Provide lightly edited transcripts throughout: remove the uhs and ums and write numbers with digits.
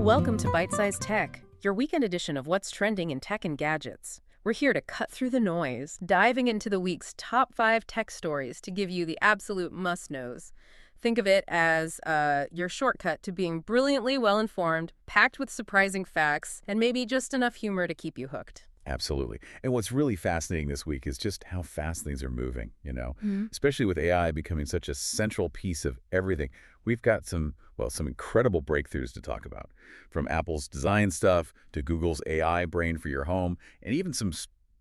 Welcome to Byte-Sized Tech, your weekend edition of what's trending in tech and gadgets. We're here to cut through the noise, diving into the week's top 5 tech stories to give you the absolute must-knows. Think of it as your shortcut to being brilliantly well-informed, packed with surprising facts, and maybe just enough humor to keep you hooked. Absolutely. And what's really fascinating this week is just how fast things are moving, especially with AI becoming such a central piece of everything. We've got some incredible breakthroughs to talk about, from Apple's design stuff to Google's AI brain for your home, and even some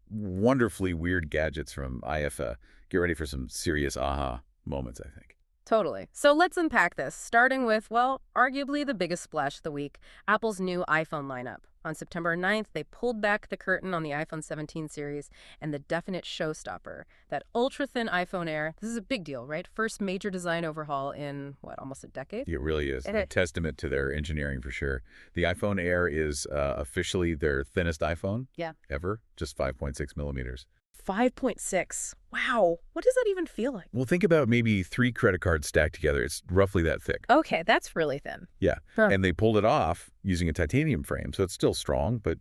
wonderfully weird gadgets from IFA. Get ready for some serious aha moments, I think. Totally. So let's unpack this, starting with, arguably the biggest splash of the week, Apple's new iPhone lineup. On September 9th, they pulled back the curtain on the iPhone 17 series and the definite showstopper, that ultra-thin iPhone Air. This is a big deal, right? First major design overhaul in, almost a decade? It really is. A testament to their engineering, for sure. The iPhone Air is officially their thinnest iPhone ever, just 5.6 millimeters. 5.6. Wow. What does that even feel like? Well, think about maybe 3 credit cards stacked together. It's roughly that thick. Okay, that's really thin. Yeah. Huh. And they pulled it off using a titanium frame, so it's still strong, but,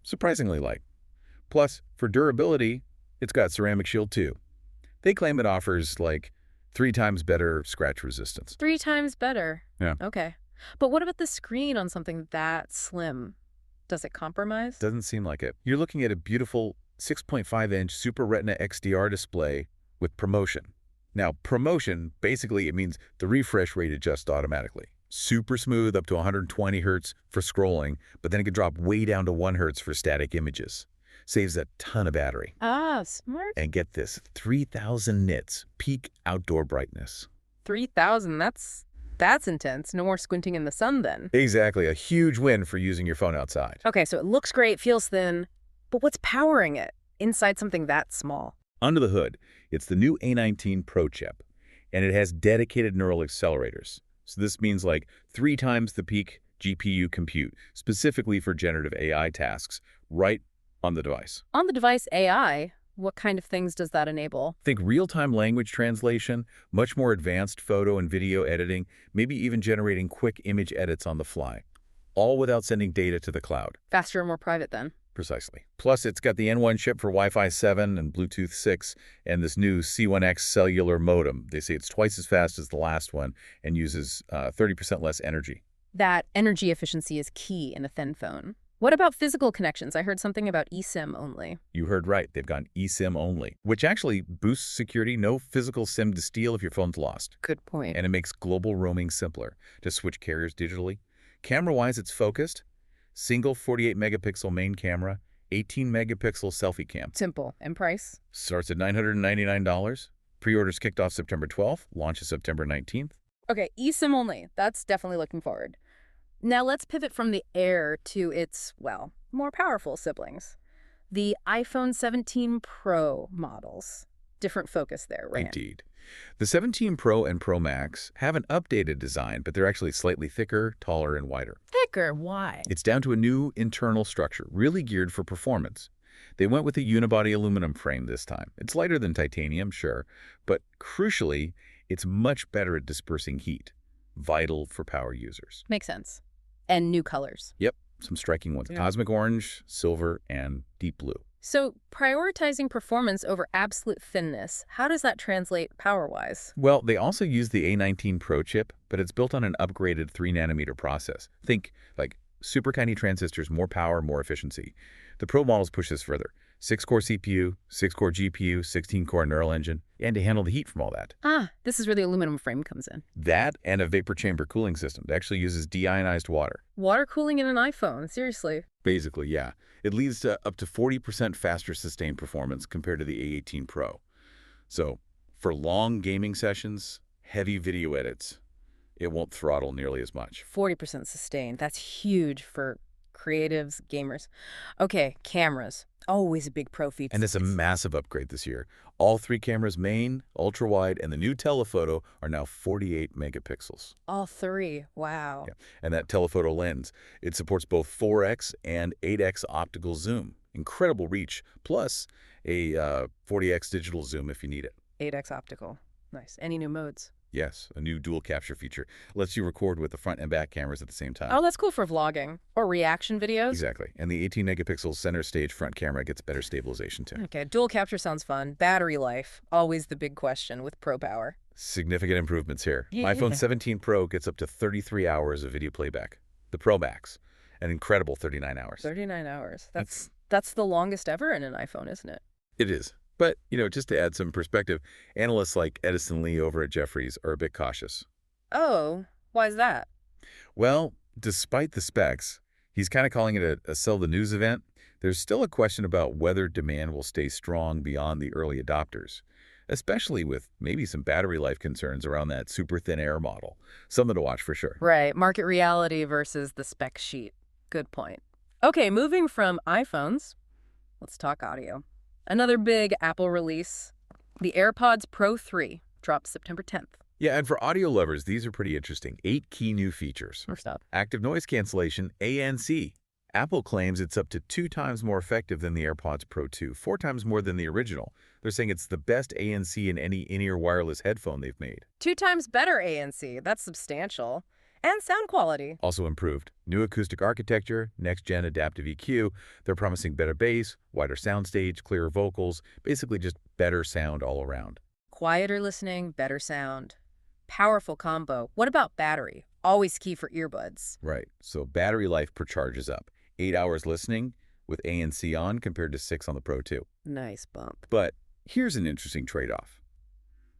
surprisingly light. Plus, for durability, it's got ceramic shield too. They claim it offers, 3 times better scratch resistance. 3 times better? Yeah. Okay. But what about the screen on something that slim? Does it compromise? Doesn't seem like it. You're looking at a beautiful 6.5-inch Super Retina XDR display with ProMotion. Now, ProMotion, basically, it means the refresh rate adjusts automatically. Super smooth up to 120 Hz for scrolling, but then it can drop way down to 1 Hz for static images. Saves a ton of battery. Ah, smart. And get this, 3,000 nits, peak outdoor brightness. 3,000, that's intense. No more squinting in the sun then. Exactly, a huge win for using your phone outside. Okay, so it looks great, feels thin. But what's powering it inside something that small? Under the hood, it's the new A19 Pro chip, and it has dedicated neural accelerators. So this means 3 times the peak GPU compute, specifically for generative AI tasks, right on the device. On the device AI? What kind of things does that enable? Think real-time language translation, much more advanced photo and video editing, maybe even generating quick image edits on the fly, all without sending data to the cloud. Faster and more private then. Precisely. Plus, it's got the N1 chip for Wi-Fi 7 and Bluetooth 6 and this new C1X cellular modem. They say it's twice as fast as the last one and uses 30% less energy. That energy efficiency is key in a thin phone. What about physical connections? I heard something about eSIM only. You heard right. They've gone eSIM only, which actually boosts security. No physical SIM to steal if your phone's lost. Good point. And it makes global roaming simpler to switch carriers digitally. Camera-wise, it's focused. Single 48-megapixel main camera, 18-megapixel selfie cam. Simple. And price? Starts at $999. Pre-orders kicked off September 12th, launches September 19th. Okay, eSIM only. That's definitely looking forward. Now let's pivot from the Air to its, more powerful siblings. The iPhone 17 Pro models. Different focus there, right? Indeed. The 17 Pro and Pro Max have an updated design, but they're actually slightly thicker, taller, and wider. Thicker? Why? It's down to a new internal structure, really geared for performance. They went with a unibody aluminum frame this time. It's lighter than titanium, sure, but crucially, it's much better at dispersing heat, vital for power users. Makes sense. And new colors. Yep, some striking ones. Yeah. Cosmic orange, silver, and deep blue. So prioritizing performance over absolute thinness, how does that translate power-wise? Well, they also use the A19 Pro chip, but it's built on an upgraded 3-nanometer process. Think super tiny transistors, more power, more efficiency. The Pro models push this further. 6-core CPU, 6-core GPU, 16-core neural engine, and to handle the heat from all that. This is where the aluminum frame comes in. That and a vapor chamber cooling system that actually uses deionized water. Water cooling in an iPhone? Seriously? Basically, yeah. It leads to up to 40% faster sustained performance compared to the A18 Pro. So, for long gaming sessions, heavy video edits, it won't throttle nearly as much. 40% sustained. That's huge for creatives, gamers. Okay, cameras. Always a big pro feature. And it's a massive upgrade this year. All 3 cameras, main, ultra-wide, and the new telephoto are now 48 megapixels. All 3? Wow. Yeah. And that telephoto lens, it supports both 4x and 8x optical zoom. Incredible reach, plus a 40x digital zoom if you need it. 8x optical. Nice. Any new modes? Yes, a new dual capture feature lets you record with the front and back cameras at the same time. Oh, that's cool for vlogging or reaction videos. Exactly. And the 18-megapixel center stage front camera gets better stabilization too. Okay, dual capture sounds fun. Battery life, always the big question with Pro Power. Significant improvements here. Yeah. iPhone 17 Pro gets up to 33 hours of video playback. The Pro Max, an incredible 39 hours. 39 hours. That's the longest ever in an iPhone, isn't it? It is. But, just to add some perspective, analysts like Edison Lee over at Jefferies are a bit cautious. Oh, why is that? Well, despite the specs, he's kind of calling it a sell the news event. There's still a question about whether demand will stay strong beyond the early adopters, especially with maybe some battery life concerns around that super thin air model. Something to watch for sure. Right, market reality versus the spec sheet. Good point. Okay, moving from iPhones, let's talk audio. Another big Apple release, the AirPods Pro 3, drops September 10th. Yeah, and for audio lovers, these are pretty interesting. 8 key new features. First up, Active noise cancellation, ANC. Apple claims it's up to 2 times more effective than the AirPods Pro 2, 4 times more than the original. They're saying it's the best ANC in any in-ear wireless headphone they've made. 2 times better ANC. That's substantial. And sound quality. Also improved. New acoustic architecture, next-gen adaptive EQ. They're promising better bass, wider soundstage, clearer vocals, basically just better sound all around. Quieter listening, better sound. Powerful combo. What about battery? Always key for earbuds. Right. So battery life per charge is up. 8 hours listening with ANC on compared to 6 on the Pro 2. Nice bump. But here's an interesting trade-off.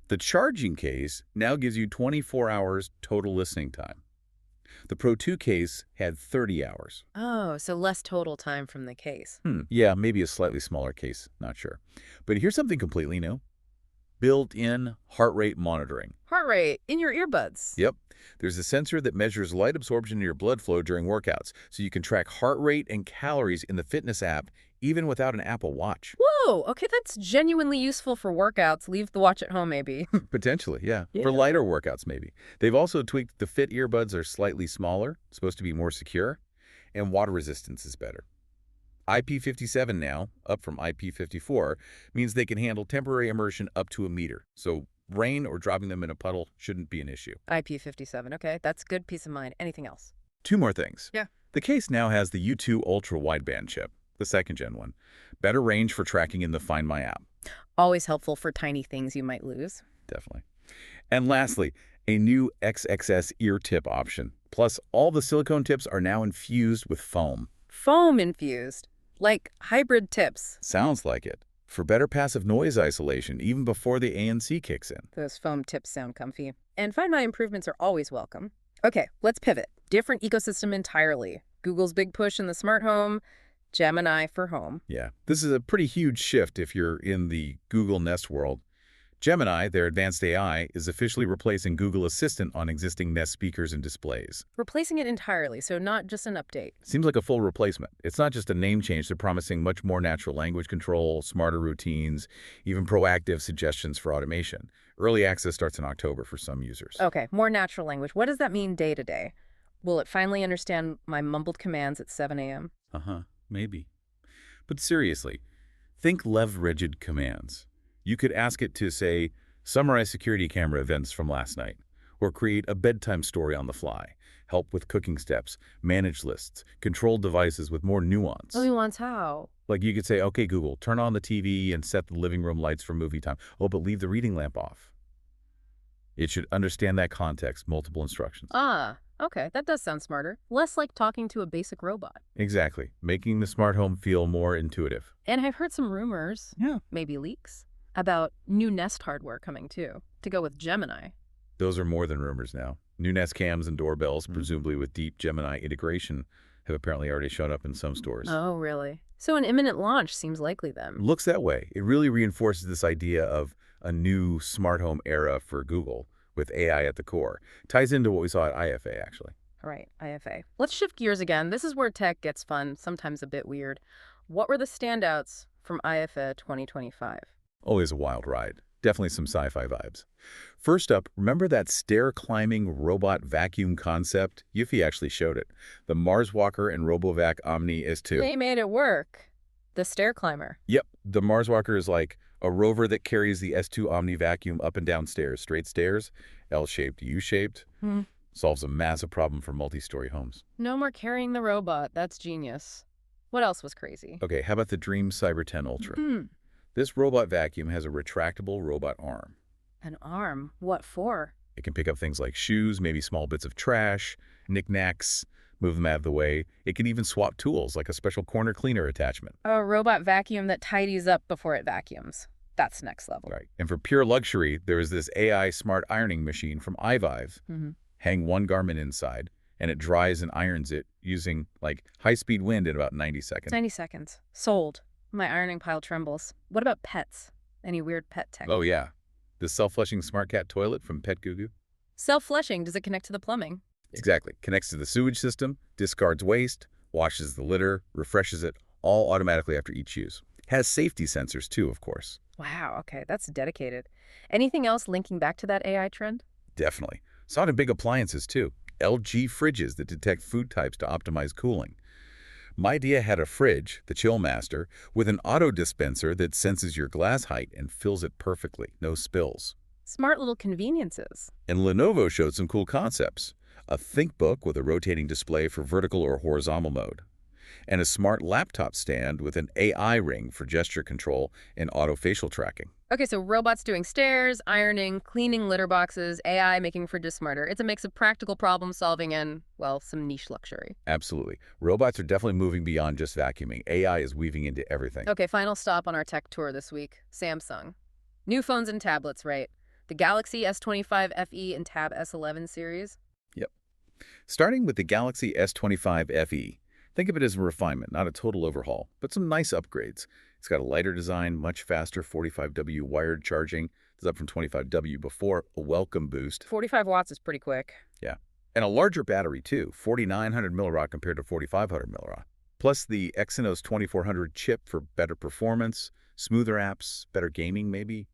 The charging case now gives you 24 hours total listening time. The Pro 2 case had 30 hours. Oh, so less total time from the case. Yeah, maybe a slightly smaller case, not sure. But here's something completely new. Built-in heart rate monitoring. Heart rate in your earbuds. Yep. There's a sensor that measures light absorption in your blood flow during workouts, so you can track heart rate and calories in the fitness app, even without an Apple Watch. Whoa, okay, that's genuinely useful for workouts. Leave the watch at home, maybe. Potentially, yeah. Yeah. For lighter workouts, maybe. They've also tweaked the fit earbuds are slightly smaller, supposed to be more secure, and water resistance is better. IP57 now, up from IP54, means they can handle temporary immersion up to a meter. So rain or dropping them in a puddle shouldn't be an issue. IP57, okay, that's good peace of mind. Anything else? 2 more things. Yeah. The case now has the U2 Ultra Wideband chip, the 2nd-gen one. Better range for tracking in the Find My app. Always helpful for tiny things you might lose. Definitely. And lastly, a new XXS ear tip option. Plus, all the silicone tips are now infused with foam. Foam infused, like hybrid tips. Sounds like it. For better passive noise isolation, even before the ANC kicks in. Those foam tips sound comfy. And Find My improvements are always welcome. Okay, let's pivot. Different ecosystem entirely. Google's big push in the smart home, Gemini for home. Yeah, this is a pretty huge shift if you're in the Google Nest world. Gemini, their advanced AI, is officially replacing Google Assistant on existing Nest speakers and displays. Replacing it entirely, so not just an update. Seems like a full replacement. It's not just a name change. They're promising much more natural language control, smarter routines, even proactive suggestions for automation. Early access starts in October for some users. Okay, more natural language. What does that mean day to day? Will it finally understand my mumbled commands at 7 a.m.? Maybe. But seriously, think lev-rigid commands. You could ask it to, say, summarize security camera events from last night, or create a bedtime story on the fly, help with cooking steps, manage lists, control devices with more nuance. Nuance how? Like you could say, okay, Google, turn on the TV and set the living room lights for movie time. Oh, but leave the reading lamp off. It should understand that context, multiple instructions. Okay, that does sound smarter. Less like talking to a basic robot. Exactly, making the smart home feel more intuitive. And I've heard some rumors, maybe leaks, about new Nest hardware coming too, to go with Gemini. Those are more than rumors now. New Nest cams and doorbells, presumably with deep Gemini integration, have apparently already shown up in some stores. Oh, really? So an imminent launch seems likely then. Looks that way. It really reinforces this idea of a new smart home era for Google, with AI at the core. Ties into what we saw at IFA, actually. Right, IFA. Let's shift gears again. This is where tech gets fun, sometimes a bit weird. What were the standouts from IFA 2025? Always a wild ride. Definitely some sci-fi vibes. First up, remember that stair-climbing robot vacuum concept? Yuffie actually showed it. The Mars Walker and RoboVac Omni S2. They made it work. The stair climber. Yep, The Mars Walker is like a rover that carries the S2 Omni vacuum up and down stairs, straight stairs, L-shaped, U-shaped. Solves a massive problem for multi-story homes. No more carrying the robot. That's genius. What else was crazy? Okay, how about the Dream Cyber 10 Ultra? This robot vacuum has a retractable robot arm. An arm? What for? It can pick up things like shoes, maybe small bits of trash, knickknacks, move them out of the way. It can even swap tools, like a special corner cleaner attachment. A robot vacuum that tidies up before it vacuums. That's next level. Right. And for pure luxury, there is this AI smart ironing machine from iVive. Hang one garment inside, and it dries and irons it using, like, high-speed wind in about 90 seconds. 90 seconds. Sold. My ironing pile trembles. What about pets? Any weird pet tech? Oh, yeah. The self-flushing smart cat toilet from Pet Goo Goo. Self-flushing. Does it connect to the plumbing? Exactly. Connects to the sewage system, discards waste, washes the litter, refreshes it, all automatically after each use. Has safety sensors, too, of course. Wow, okay, that's dedicated. Anything else linking back to that AI trend? Definitely. Saw it in big appliances, too. LG fridges that detect food types to optimize cooling. Midea had a fridge, the Chill Master, with an auto dispenser that senses your glass height and fills it perfectly, no spills. Smart little conveniences. And Lenovo showed some cool concepts. A ThinkBook with a rotating display for vertical or horizontal mode. And a smart laptop stand with an AI ring for gesture control and auto facial tracking. Okay, so robots doing stairs, ironing, cleaning litter boxes, AI making fridges smarter. It's a mix of practical problem solving and, well, some niche luxury. Absolutely. Robots are definitely moving beyond just vacuuming. AI is weaving into everything. Okay, final stop on our tech tour this week. Samsung. New phones and tablets, right? The Galaxy S25 FE and Tab S11 series. Yep. Starting with the Galaxy S25 FE. Think of it as a refinement, not a total overhaul, but some nice upgrades. It's got a lighter design, much faster 45W wired charging. It's up from 25W before, a welcome boost. 45 watts is pretty quick. Yeah. And a larger battery, too, 4,900 milliwatt compared to 4,500 milliwatt. Plus the Exynos 2400 chip for better performance, smoother apps, better gaming, maybe.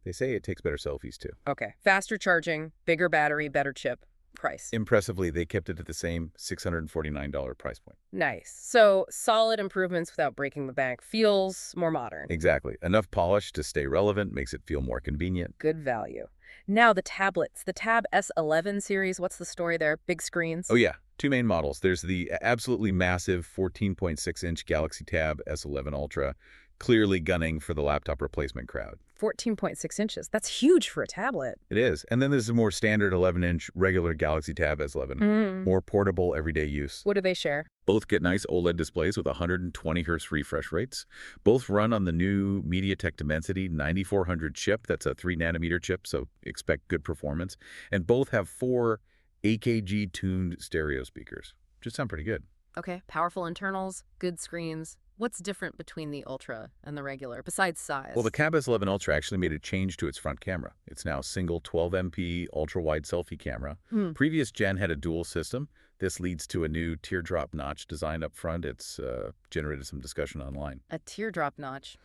They say it takes better selfies, too. Okay. Faster charging, bigger battery, better chip. Price. Impressively, they kept it at the same $649 price point. Nice. So solid improvements without breaking the bank. Feels more modern. Exactly. Enough polish to stay relevant, makes it feel more convenient. Good value. Now the tablets. The Tab S11 series, what's the story there? Big screens? Oh, yeah. Two main models. There's the absolutely massive 14.6-inch Galaxy Tab S11 Ultra, clearly gunning for the laptop replacement crowd. 14.6 inches. That's huge for a tablet. It is. And then there's a more standard 11-inch regular Galaxy Tab S11. More portable, everyday use. What do they share? Both get nice OLED displays with 120 Hz refresh rates. Both run on the new MediaTek Dimensity 9400 chip. That's a 3-nanometer chip, so expect good performance. And both have 4 AKG-tuned stereo speakers, which sound pretty good. Okay, powerful internals, good screens. What's different between the Ultra and the regular, besides size? Well, the Tab S11 Ultra actually made a change to its front camera. It's now a single 12MP ultra-wide selfie camera. Previous gen had a dual system. This leads to a new teardrop notch design up front. It's generated some discussion online. A teardrop notch.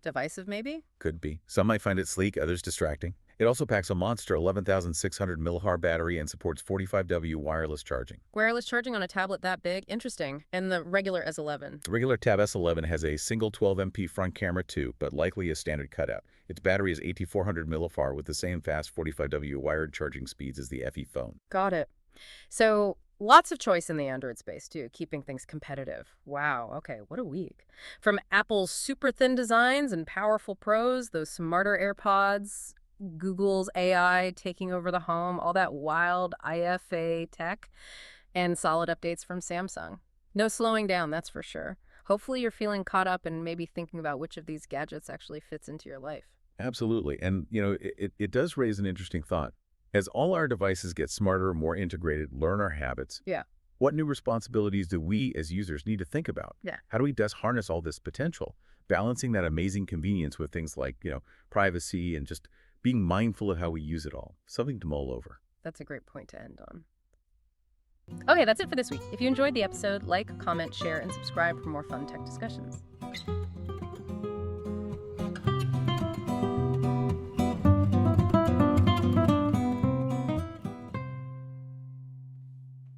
Divisive, maybe? Could be. Some might find it sleek, others distracting. It also packs a monster 11,600 mAh battery and supports 45W wireless charging. Wireless charging on a tablet that big? Interesting. And the regular S11? The regular Tab S11 has a single 12MP front camera too, but likely a standard cutout. Its battery is 8,400 mAh with the same fast 45W wired charging speeds as the FE phone. Got it. So lots of choice in the Android space, too, keeping things competitive. Wow, okay, what a week. From Apple's super thin designs and powerful pros, those smarter AirPods, Google's AI taking over the home, all that wild IFA tech, and solid updates from Samsung. No slowing down, that's for sure. Hopefully you're feeling caught up and maybe thinking about which of these gadgets actually fits into your life. Absolutely. And, it does raise an interesting thought. As all our devices get smarter, more integrated, learn our habits, what new responsibilities do we as users need to think about? How do we best harness all this potential? Balancing that amazing convenience with things like, privacy and just being mindful of how we use it all. Something to mull over. That's a great point to end on. Okay, that's it for this week. If you enjoyed the episode, like, comment, share, and subscribe for more fun tech discussions.